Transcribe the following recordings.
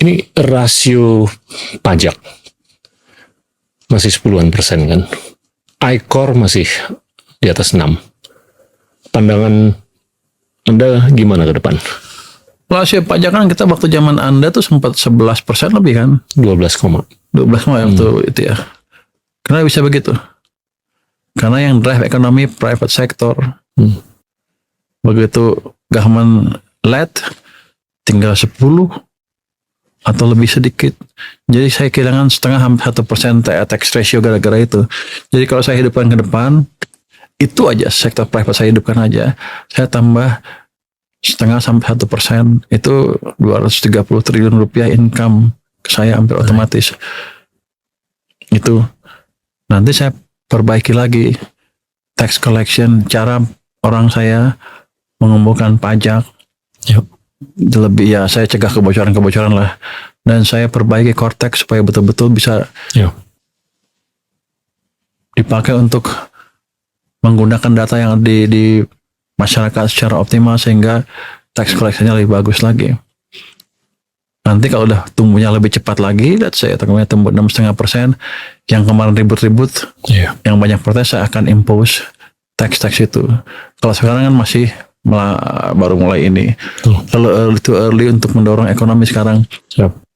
Ini rasio pajak masih 10% kan. ICOR masih di atas 6. Pandangan Anda gimana ke depan? Rasio pajak kan kita waktu zaman Anda tuh sempat 11% lebih kan? 12, 12 waktu itu ya. Kenapa bisa begitu? Karena yang drive ekonomi private sector. Begitu government led tinggal 10 atau lebih sedikit. Jadi saya kehilangan setengah hampir 1% tax ratio gara-gara itu. Jadi kalau saya hidupkan ke depan, itu aja sektor private saya hidupkan aja, saya tambah setengah sampai 1%, itu 230 triliun rupiah income ke saya hampir otomatis. Itu nanti saya perbaiki lagi tax collection, cara orang saya mengumpulkan pajak. Lebih ya saya cegah kebocoran-kebocoran lah, dan saya perbaiki Cortex supaya betul-betul bisa dipakai untuk menggunakan data yang di masyarakat secara optimal sehingga tax collection-nya lebih bagus lagi. Nanti kalau udah tumbuhnya lebih cepat lagi, let's say tumbuh 6,5%, yang kemarin ribut-ribut, yang banyak protes, saya akan impose tax itu. Kalau sekarang kan masih baru mulai ini, terlalu early untuk mendorong ekonomi sekarang.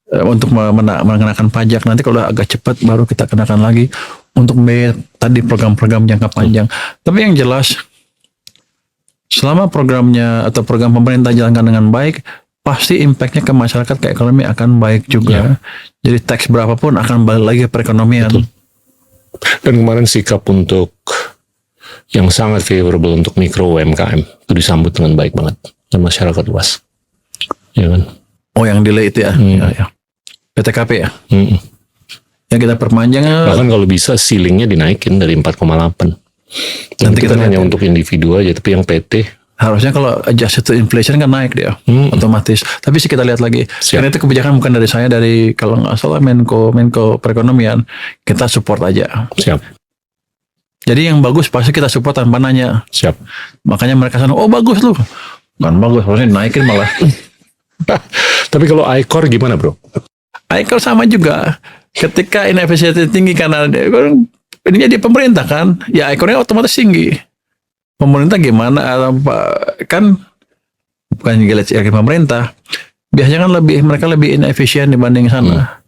Untuk mengenakan pajak. Nanti kalau agak cepat baru kita kenakan lagi untuk tadi program-program jangka panjang. Tapi yang jelas, selama programnya atau program pemerintah jalankan dengan baik, pasti impactnya ke masyarakat, ke ekonomi akan baik juga. Jadi tax berapapun akan balik lagi ke perekonomian. Dan kemarin sikap untuk yang sangat favorable untuk mikro UMKM itu disambut dengan baik banget dan masyarakat luas, ya kan? Oh, yang delay itu ya, PTKP ya, yang kita perpanjang. Bahkan kalau bisa ceilingnya dinaikin dari 4,8. Nanti kita hanya untuk individu aja, tapi yang PT harusnya kalau adjusted to inflation kan naik dia, otomatis. Tapi sih kita lihat lagi. Karena itu kebijakan bukan dari saya, dari kalau nggak salah Menko Perekonomian. Kita support aja. Siap. Jadi yang bagus pasti kita support tanpa nanya. Siap. Makanya mereka sana, oh bagus lu. Kan bagus, harusnya naikin malah. Tapi kalau ICOR gimana bro? ICOR sama juga. Ketika inefisiensi tinggi karena ininya di pemerintah kan, ya ICOR-nya otomatis tinggi. Pemerintah gimana? Kan bukan gilets pemerintah. Biasanya kan mereka lebih inefisien dibanding sana.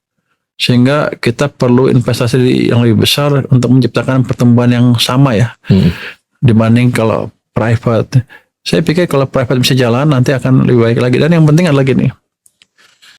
Sehingga kita perlu investasi yang lebih besar untuk menciptakan pertumbuhan yang sama ya, dibanding kalau private. Saya pikir kalau private bisa jalan nanti akan lebih baik lagi. Dan yang penting adalah gini,